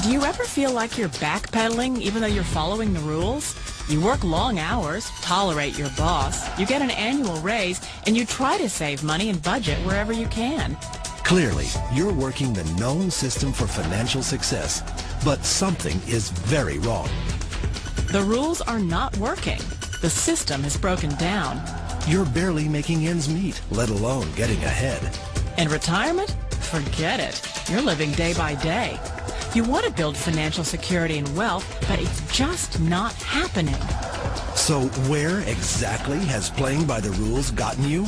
Do you ever feel like you're backpedaling even though you're following the rules? You work long hours, tolerate your boss, you get an annual raise, and you try to save money and budget wherever you can. Clearly, you're working the known system for financial success, but something is very wrong. The rules are not working. The system has broken down. You're barely making ends meet, let alone getting ahead. And retirement? Forget it. You're living day by day. You want to build financial security and wealth, but it's just not happening. So where exactly has playing by the rules gotten you?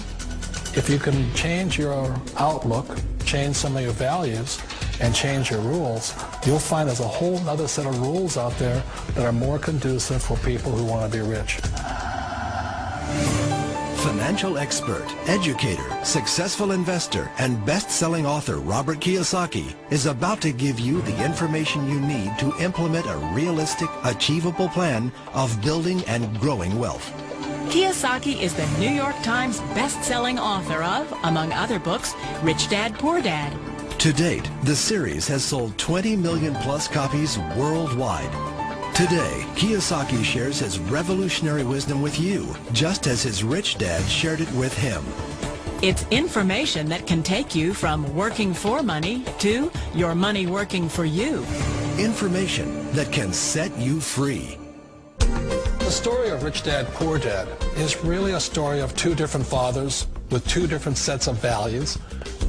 If you can change your outlook, change some of your values, and change your rules, you'll find there's a whole other set of rules out there that are more conducive for people who want to be rich. Financial expert, educator, successful investor, and best-selling author Robert Kiyosaki is about to give you the information you need to implement a realistic, achievable plan of building and growing wealth. Kiyosaki is the New York Times best-selling author of, among other books, Rich Dad, Poor Dad. To date, the series has sold 20 million plus copies worldwide. Today, Kiyosaki shares his revolutionary wisdom with you, just as his rich dad shared it with him. It's information that can take you from working for money to your money working for you. Information that can set you free. The story of Rich Dad, Poor Dad is really a story of two different fathers with two different sets of values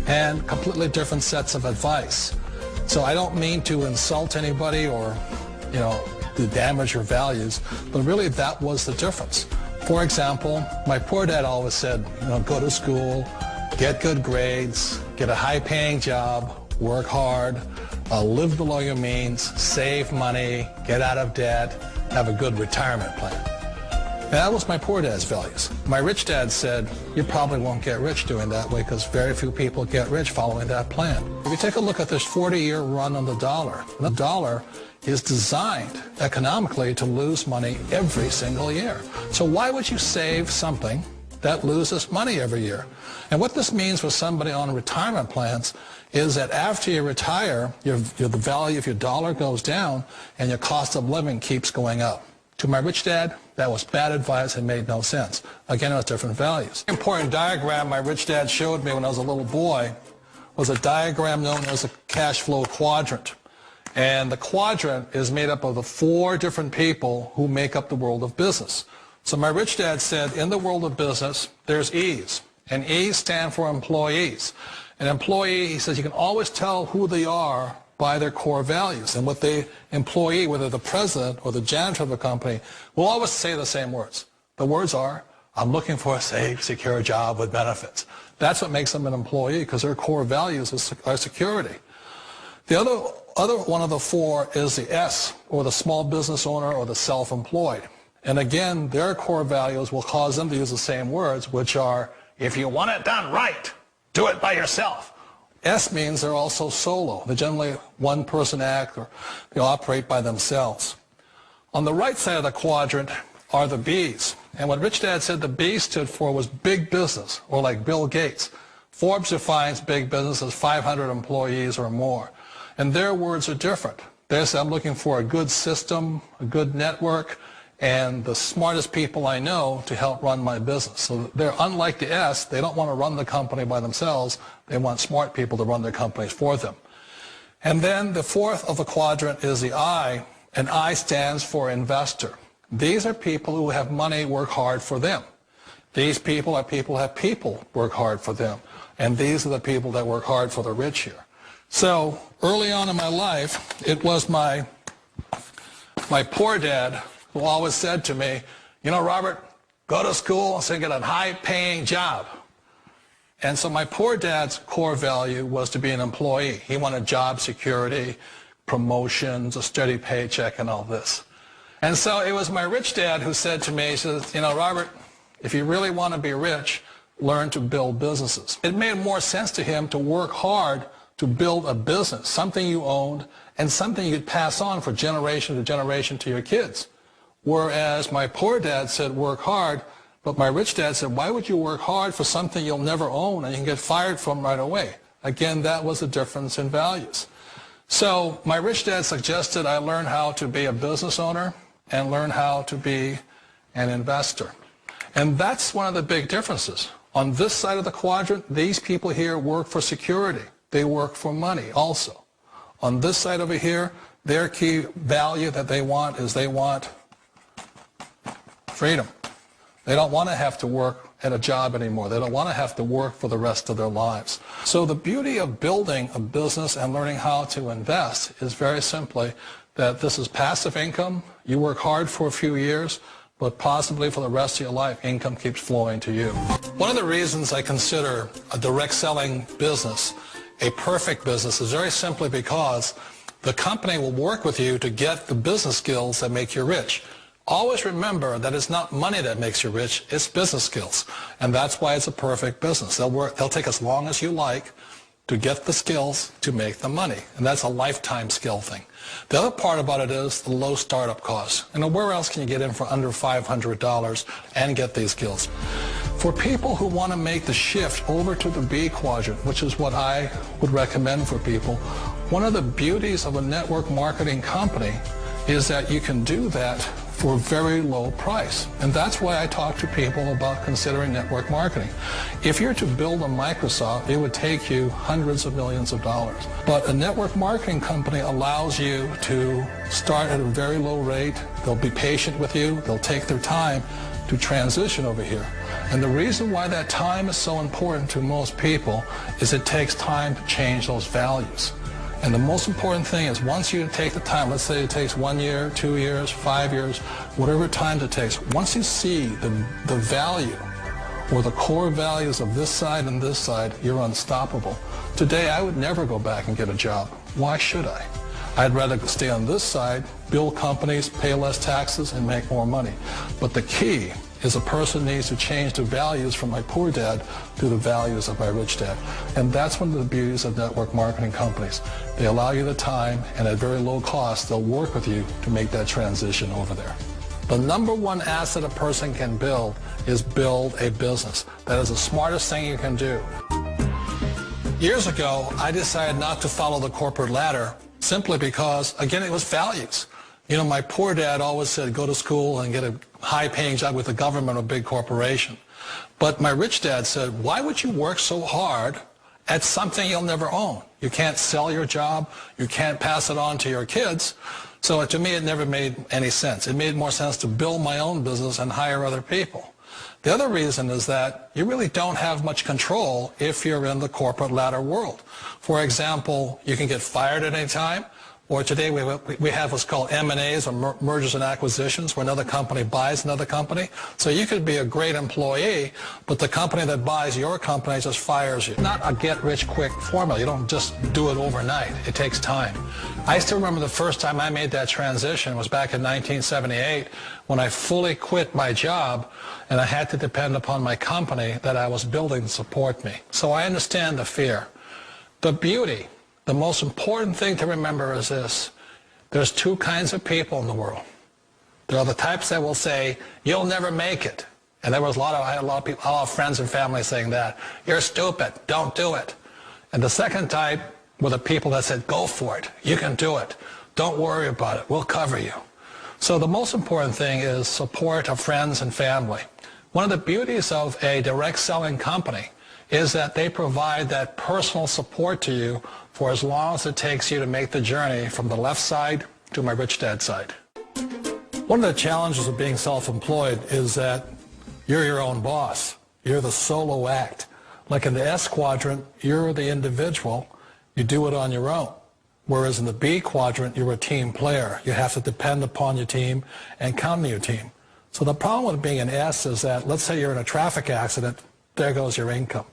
and completely different sets of advice. So I don't mean to insult anybody or, to damage your values, but really that was the difference. For example, my poor dad always said, go to school, get good grades, get a high-paying job, work hard, live below your means, save money, get out of debt, have a good retirement plan. And that was my poor dad's values. My rich dad said, you probably won't get rich doing that way because very few people get rich following that plan. If you take a look at this 40-year run on the dollar is designed economically to lose money every single year. So why would you save something that loses money every year? And what this means for somebody on retirement plans is that after you retire, the value of your dollar goes down and your cost of living keeps going up. To my rich dad, that was bad advice and made no sense. Again, it was different values. An important diagram my rich dad showed me when I was a little boy was a diagram known as a cash flow quadrant. And the quadrant is made up of the four different people who make up the world of business. So my rich dad said, in the world of business, there's E's. And E's stand for employees. An employee, he says, you can always tell who they are by their core values. And what the employee, whether the president or the janitor of the company, will always say the same words. The words are, I'm looking for a safe, secure job with benefits. That's what makes them an employee, because their core values are security. The other one of the four is the S, or the small business owner or the self-employed. And again, their core values will cause them to use the same words, which are, if you want it done right, do it by yourself. S means they're also solo. They're generally one-person act, or they operate by themselves. On the right side of the quadrant are the B's. And what Rich Dad said the B stood for was big business, or like Bill Gates. Forbes defines big business as 500 employees or more. And their words are different. They say, I'm looking for a good system, a good network, and the smartest people I know to help run my business. So they're unlike the S. They don't want to run the company by themselves. They want smart people to run their companies for them. And then the fourth of the quadrant is the I, and I stands for investor. These are people who have money work hard for them. These people are people who have people work hard for them. And these are the people that work hard for the rich here. So early on in my life, it was my poor dad who always said to me, Robert, go to school and get a high-paying job. And so my poor dad's core value was to be an employee. He wanted job security, promotions, a steady paycheck, and all this. And so it was my rich dad who said to me, he says, Robert, if you really want to be rich, learn to build businesses. It made more sense to him to work hard to build a business, something you owned, and something you could pass on for generation to generation to your kids. Whereas my poor dad said work hard, but my rich dad said, why would you work hard for something you'll never own and you can get fired from right away? Again, that was a difference in values. So my rich dad suggested I learn how to be a business owner and learn how to be an investor. And that's one of the big differences. On this side of the quadrant, these people here work for security. They work for money also. On this side over here, their key value that they want is they want freedom. They don't want to have to work at a job anymore. They don't want to have to work for the rest of their lives. So the beauty of building a business and learning how to invest is very simply that this is passive income. You work hard for a few years, but possibly for the rest of your life, income keeps flowing to you. One of the reasons I consider a direct selling business a perfect business is very simply because the company will work with you to get the business skills that make you rich. Always remember that it's not money that makes you rich, it's business skills. And that's why it's a perfect business. They'll take as long as you like to get the skills to make the money. And that's a lifetime skill thing. The other part about it is the low startup costs. And where else can you get in for under $500 and get these skills? For people who want to make the shift over to the B quadrant, which is what I would recommend for people, one of the beauties of a network marketing company is that you can do that for a very low price. And that's why I talk to people about considering network marketing. If you're to build a Microsoft, it would take you hundreds of millions of dollars. But a network marketing company allows you to start at a very low rate. They'll be patient with you. They'll take their time to transition over here. And the reason why that time is so important to most people is it takes time to change those values. And the most important thing is once you take the time, let's say it takes 1 year, 2 years, 5 years, whatever time it takes, once you see the value or the core values of this side and this side, you're unstoppable. Today, I would never go back and get a job. Why should I? I'd rather stay on this side, build companies, pay less taxes, and make more money. But the key is a person needs to change the values from my poor dad to the values of my rich dad. And that's one of the beauties of network marketing companies. They allow you the time, and at very low cost, they'll work with you to make that transition over there. The number one asset a person can build is build a business. That is the smartest thing you can do. Years ago, I decided not to follow the corporate ladder simply because, again, it was values. You know, my poor dad always said, go to school and get a high-paying job with the government or big corporation. But my rich dad said, why would you work so hard at something you'll never own? You can't sell your job. You can't pass it on to your kids. So to me, it never made any sense. It made more sense to build my own business and hire other people. The other reason is that you really don't have much control if you're in the corporate ladder world. For example, you can get fired at any time. Or today we have what's called M&As, or mergers and acquisitions, where another company buys another company. So you could be a great employee, but the company that buys your company just fires you. Not a get-rich-quick formula. You don't just do it overnight. It takes time. I still remember the first time I made that transition was back in 1978 when I fully quit my job and I had to depend upon my company that I was building to support me. So I understand the fear. The beauty. The most important thing to remember is this. There's two kinds of people in the world. There are the types that will say, you'll never make it. And I had a lot of people, a lot of friends and family saying that. You're stupid. Don't do it. And the second type were the people that said, go for it. You can do it. Don't worry about it. We'll cover you. So the most important thing is support of friends and family. One of the beauties of a direct selling company is that they provide that personal support to you for as long as it takes you to make the journey from the left side to my rich dad side. One of the challenges of being self-employed is that you're your own boss. You're the solo act. Like in the S quadrant, you're the individual. You do it on your own. Whereas in the B quadrant, you're a team player. You have to depend upon your team and count on your team. So the problem with being an S is that, let's say you're in a traffic accident, there goes your income.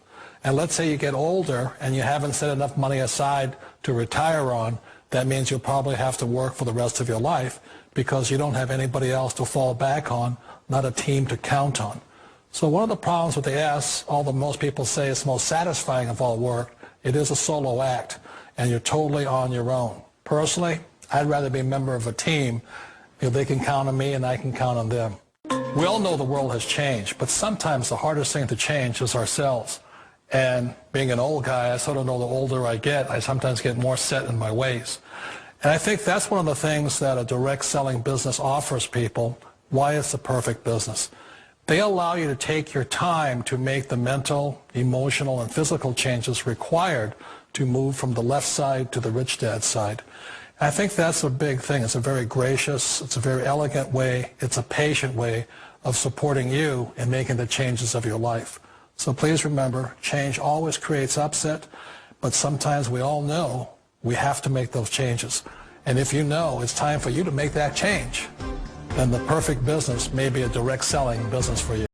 And let's say you get older and you haven't set enough money aside to retire on, that means you'll probably have to work for the rest of your life because you don't have anybody else to fall back on, not a team to count on. So one of the problems with the S, although most people say it's most satisfying of all work, it is a solo act and you're totally on your own. Personally, I'd rather be a member of a team if they can count on me and I can count on them. We all know the world has changed, but sometimes the hardest thing to change is ourselves. And being an old guy, I sort of know the older I get, I sometimes get more set in my ways. And I think that's one of the things that a direct selling business offers people, why it's the perfect business. They allow you to take your time to make the mental, emotional, and physical changes required to move from the left side to the rich dad side. And I think that's a big thing. It's a very gracious, it's a very elegant way, it's a patient way of supporting you in making the changes of your life. So please remember, change always creates upset, but sometimes we all know we have to make those changes. And if you know it's time for you to make that change, then the perfect business may be a direct selling business for you.